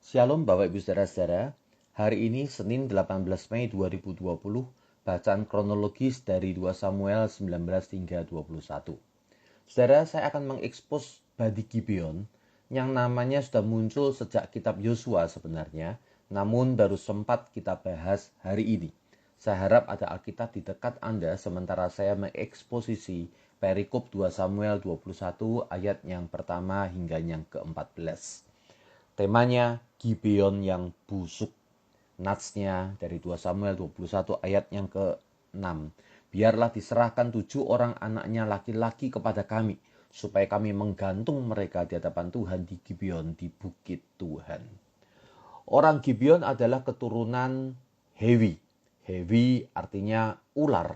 Shalom Bapak Ibu Saudara-saudara, hari ini Senin 18 Mei 2020, bacaan kronologis dari 2 Samuel 19 hingga 21. Saudara, saya akan mengekspos Badi Gibeon yang namanya sudah muncul sejak kitab Yosua sebenarnya, namun baru sempat kita bahas hari ini. Saya harap ada Alkitab di dekat Anda sementara saya mengeksposisi perikop 2 Samuel 21 ayat yang pertama hingga yang ke-14. Temanya Gibeon yang busuk. Natsnya dari 2 Samuel 21 ayat yang ke-6. Biarlah diserahkan 7 orang anaknya laki-laki kepada kami, supaya kami menggantung mereka di hadapan Tuhan di Gibeon di bukit Tuhan. Orang Gibeon adalah keturunan Hewi. Hewi artinya ular.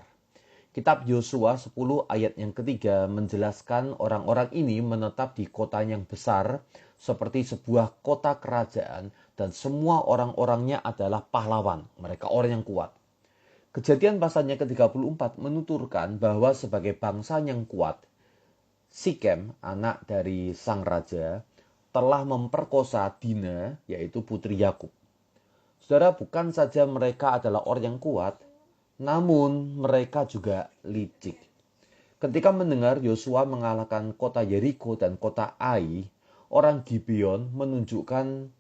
Kitab Yosua 10 ayat yang ketiga menjelaskan orang-orang ini menetap di kota yang besar seperti sebuah kota kerajaan dan semua orang-orangnya adalah pahlawan. Mereka orang yang kuat. Kejadian pasalnya ke-34 menuturkan bahwa sebagai bangsa yang kuat, Sikem, anak dari sang raja, telah memperkosa Dina, yaitu putri Yakub. Saudara, bukan saja mereka adalah orang yang kuat, namun mereka juga licik. Ketika mendengar Yosua mengalahkan kota Yeriko dan kota Ai, orang Gibeon menunjukkan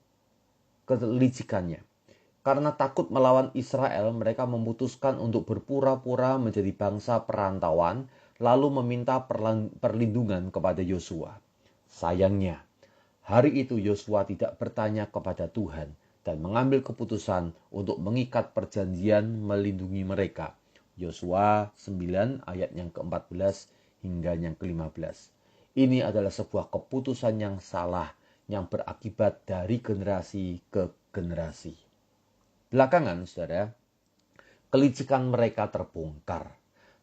kelicikannya. Karena takut melawan Israel, mereka memutuskan untuk berpura-pura menjadi bangsa perantauan, lalu meminta perlindungan kepada Yosua. Sayangnya, hari itu Yosua tidak bertanya kepada Tuhan dan mengambil keputusan untuk mengikat perjanjian melindungi mereka. Yosua 9 ayat yang ke-14 hingga yang ke-15. Ini adalah sebuah keputusan yang salah yang berakibat dari generasi ke generasi. Belakangan, saudara, kelicikan mereka terbongkar.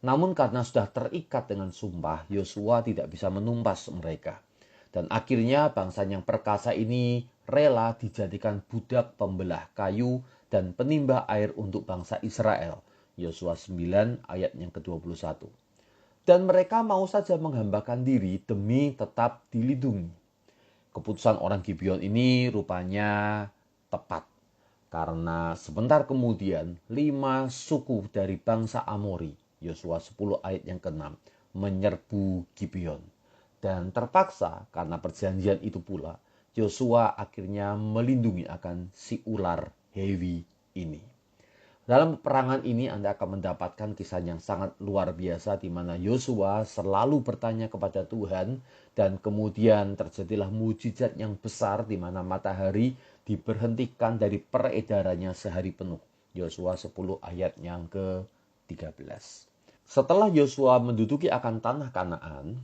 Namun karena sudah terikat dengan sumpah, Yosua tidak bisa menumpas mereka. Dan akhirnya bangsa yang perkasa ini rela dijadikan budak pembelah kayu dan penimba air untuk bangsa Israel. Yosua 9 ayat yang ke-21. Dan mereka mau saja menghambakan diri demi tetap dilindungi. Keputusan orang Gibeon ini rupanya tepat. Karena sebentar kemudian 5 suku dari bangsa Amori, Yosua 10 ayat yang ke-6, menyerbu Gibeon. Dan terpaksa karena perjanjian itu pula, Yosua akhirnya melindungi akan si ular Hewi ini. Dalam peperangan ini Anda akan mendapatkan kisah yang sangat luar biasa di mana Yosua selalu bertanya kepada Tuhan dan kemudian terjadilah mujizat yang besar di mana matahari diberhentikan dari peredarannya sehari penuh. Yosua 10 ayat yang ke-13. Setelah Yosua menduduki akan tanah Kanaan,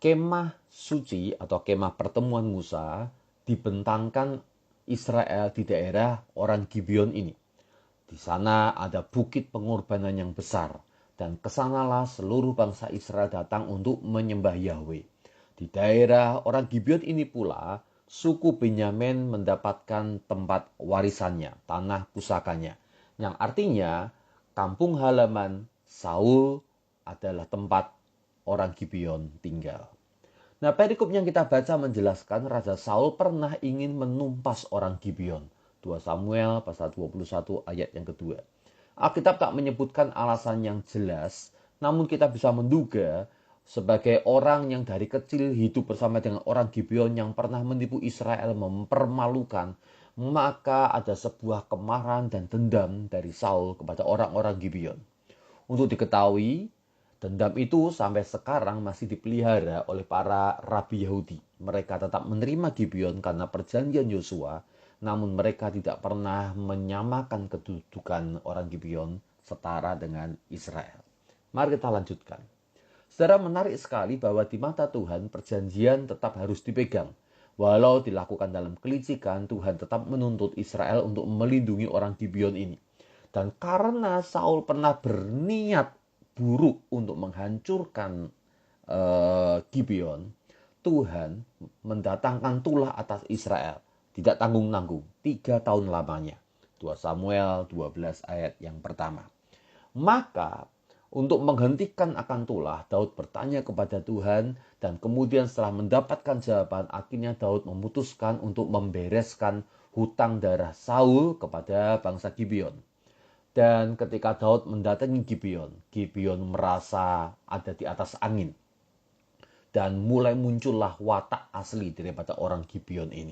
kemah suci atau kemah pertemuan Musa dibentangkan Israel di daerah orang Gibeon ini. Di sana ada bukit pengorbanan yang besar, dan kesanalah seluruh bangsa Israel datang untuk menyembah Yahweh. Di daerah orang Gibeon ini pula, suku Benyamin mendapatkan tempat warisannya, tanah pusakanya, yang artinya kampung halaman Saul adalah tempat orang Gibeon tinggal. Nah, perikop yang kita baca menjelaskan Raja Saul pernah ingin menumpas orang Gibeon. 2 Samuel pasal 21 ayat yang kedua. Alkitab tak menyebutkan alasan yang jelas, namun kita bisa menduga sebagai orang yang dari kecil hidup bersama dengan orang Gibeon yang pernah menipu Israel, mempermalukan, maka ada sebuah kemarahan dan dendam dari Saul kepada orang-orang Gibeon. Untuk diketahui, dendam itu sampai sekarang masih dipelihara oleh para rabi Yahudi. Mereka tetap menerima Gibeon karena perjanjian Yosua, namun mereka tidak pernah menyamakan kedudukan orang Gibeon setara dengan Israel. Mari kita lanjutkan. Saudara, menarik sekali bahwa di mata Tuhan perjanjian tetap harus dipegang. Walau dilakukan dalam kelicikan, Tuhan tetap menuntut Israel untuk melindungi orang Gibeon ini. Dan karena Saul pernah berniat buruk untuk menghancurkan Gibeon, Tuhan mendatangkan tulah atas Israel. Tidak tanggung-tanggung, 3 tahun lamanya. 2 Samuel 12 ayat yang pertama. Maka Untuk menghentikan akan tulah, Daud bertanya kepada Tuhan, dan kemudian setelah mendapatkan jawaban, akhirnya Daud memutuskan untuk membereskan hutang darah Saul kepada bangsa Gibeon. Dan ketika Daud mendatangi Gibeon, Gibeon merasa ada di atas angin. Dan mulai muncullah watak asli daripada orang Gibeon ini.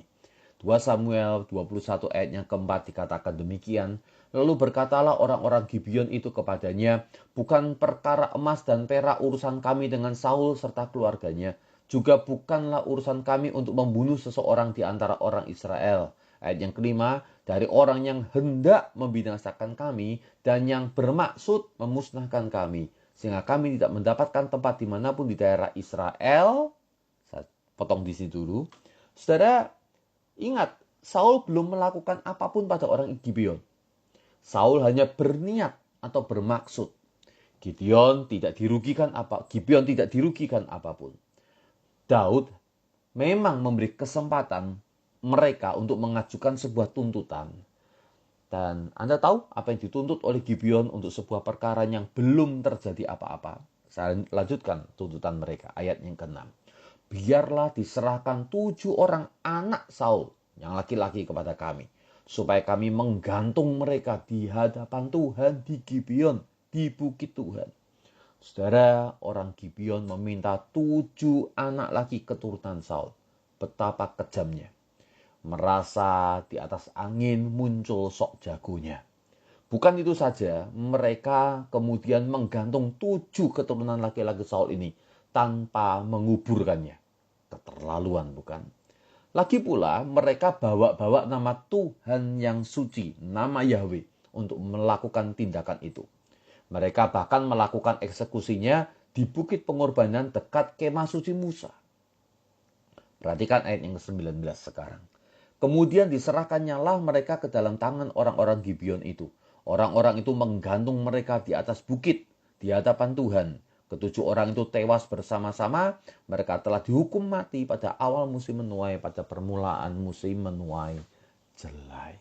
2 Samuel 21 ayat yang keempat dikatakan demikian. Lalu berkatalah orang-orang Gibeon itu kepadanya, bukan perkara emas dan perak urusan kami dengan Saul serta keluarganya, juga bukanlah urusan kami untuk membunuh seseorang di antara orang Israel. Ayat yang kelima, dari orang yang hendak membinasakan kami dan yang bermaksud memusnahkan kami, sehingga kami tidak mendapatkan tempat dimanapun di daerah Israel. Saya potong di sini dulu. Saudara, ingat, Saul belum melakukan apapun pada orang Gibeon. Saul hanya berniat atau bermaksud. Gibeon tidak dirugikan apapun. Daud memang memberi kesempatan mereka untuk mengajukan sebuah tuntutan. Dan Anda tahu apa yang dituntut oleh Gibeon untuk sebuah perkara yang belum terjadi apa-apa. Saya lanjutkan tuntutan mereka, ayat yang ke-6. Biarlah diserahkan 7 orang anak Saul yang laki-laki kepada kami, supaya kami menggantung mereka di hadapan Tuhan di Gibeon, di bukit Tuhan. Saudara, orang Gibeon meminta 7 anak laki keturunan Saul. Betapa kejamnya. Merasa di atas angin muncul sok jagonya. Bukan itu saja, mereka kemudian menggantung 7 keturunan laki-laki Saul ini tanpa menguburkannya. Keterlaluan, bukan? Lagi pula mereka bawa-bawa nama Tuhan yang suci, nama Yahweh, untuk melakukan tindakan itu. Mereka bahkan melakukan eksekusinya di bukit pengorbanan dekat kemah suci Musa. Perhatikan ayat yang ke-19 sekarang. Kemudian diserahkannya lah mereka ke dalam tangan orang-orang Gibeon itu. Orang-orang itu menggantung mereka di atas bukit, di hadapan Tuhan. Ketujuh orang itu tewas bersama-sama. Mereka telah dihukum mati pada awal musim menuai, pada permulaan musim menuai jelai.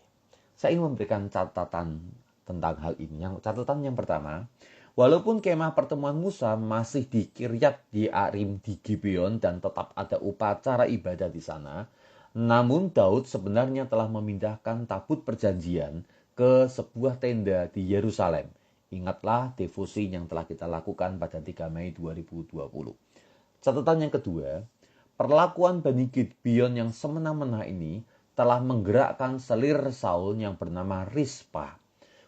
Saya ingin memberikan catatan tentang hal ini. Catatan yang pertama, walaupun kemah pertemuan Musa masih di Kiryat Yearim di Gibeon dan tetap ada upacara ibadah di sana, namun Daud sebenarnya telah memindahkan tabut perjanjian ke sebuah tenda di Yerusalem. Ingatlah devosi yang telah kita lakukan pada 3 Mei 2020. Catatan yang kedua, perlakuan Bani Gibeon yang semena-mena ini telah menggerakkan selir Saul yang bernama Rispa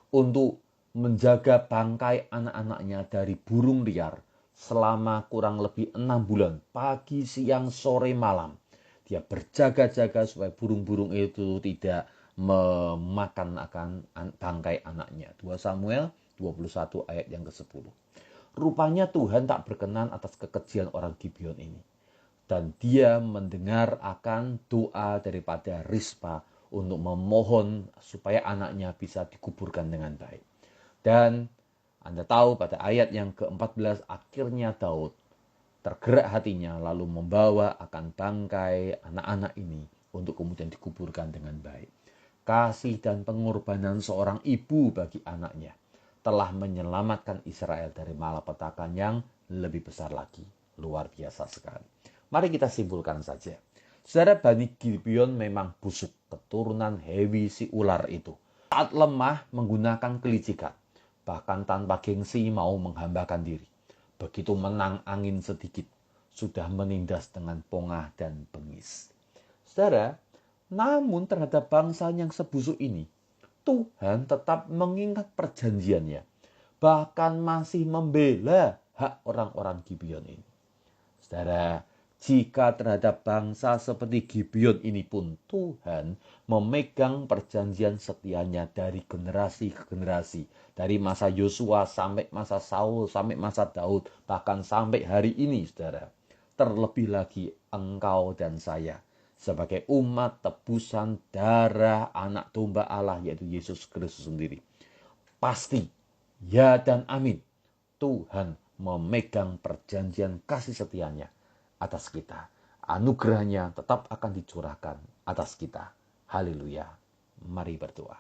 untuk menjaga bangkai anak-anaknya dari burung liar selama kurang lebih 6 bulan, pagi, siang, sore, malam. Dia berjaga-jaga supaya burung-burung itu tidak memakan akan bangkai anaknya. 2 Samuel 21 ayat yang ke-10. Rupanya Tuhan tak berkenan atas kekejian orang Gibeon ini. Dan dia mendengar akan doa daripada Rispa untuk memohon supaya anaknya bisa dikuburkan dengan baik. Dan Anda tahu pada ayat yang ke-14 akhirnya Daud tergerak hatinya lalu membawa akan bangkai anak-anak ini untuk kemudian dikuburkan dengan baik. Kasih dan pengorbanan seorang ibu bagi anaknya telah menyelamatkan Israel dari malapetaka yang lebih besar lagi. Luar biasa sekali. Mari kita simpulkan saja. Saudara, Bani Gibeon memang busuk, keturunan Hewi si ular itu. Saat lemah menggunakan kelicikan, bahkan tanpa gengsi mau menghambakan diri. Begitu menang angin sedikit, sudah menindas dengan pongah dan bengis. Saudara, namun terhadap bangsa yang sebusuk ini, Tuhan tetap mengingat perjanjiannya. Bahkan masih membela hak orang-orang Gibeon ini. Saudara, jika terhadap bangsa seperti Gibeon ini pun Tuhan memegang perjanjian setianya dari generasi ke generasi. Dari masa Yosua sampai masa Saul, sampai masa Daud, bahkan sampai hari ini, saudara. Terlebih lagi engkau dan saya sebagai umat tebusan darah anak domba Allah, yaitu Yesus Kristus sendiri. Pasti, ya dan amin, Tuhan memegang perjanjian kasih setianya atas kita. Anugerahnya tetap akan dicurahkan atas kita. Haleluya. Mari berdoa.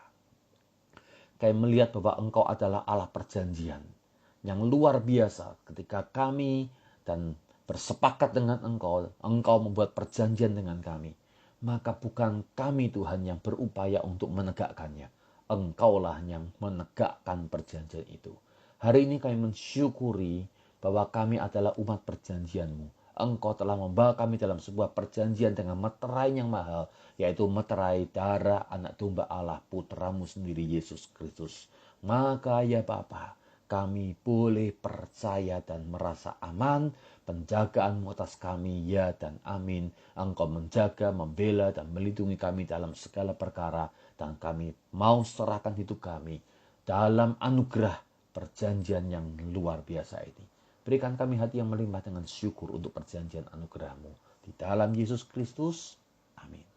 Kami melihat bahwa Engkau adalah Allah perjanjian yang luar biasa ketika kami dan bersepakat dengan Engkau, Engkau membuat perjanjian dengan kami. Maka bukan kami Tuhan yang berupaya untuk menegakkannya. Engkaulah yang menegakkan perjanjian itu. Hari ini kami mensyukuri bahwa kami adalah umat perjanjian-Mu. Engkau telah membawa kami dalam sebuah perjanjian dengan meterai yang mahal, yaitu meterai darah anak domba Allah, putra-Mu sendiri Yesus Kristus. Maka ya Bapa, kami boleh percaya dan merasa aman. Penjagaan-Mu atas kami, ya dan amin. Engkau menjaga, membela, dan melindungi kami dalam segala perkara. Dan kami mau serahkan hidup kami dalam anugerah perjanjian yang luar biasa ini. Berikan kami hati yang melimpah dengan syukur untuk perjanjian anugerah-Mu. Di dalam Yesus Kristus, amin.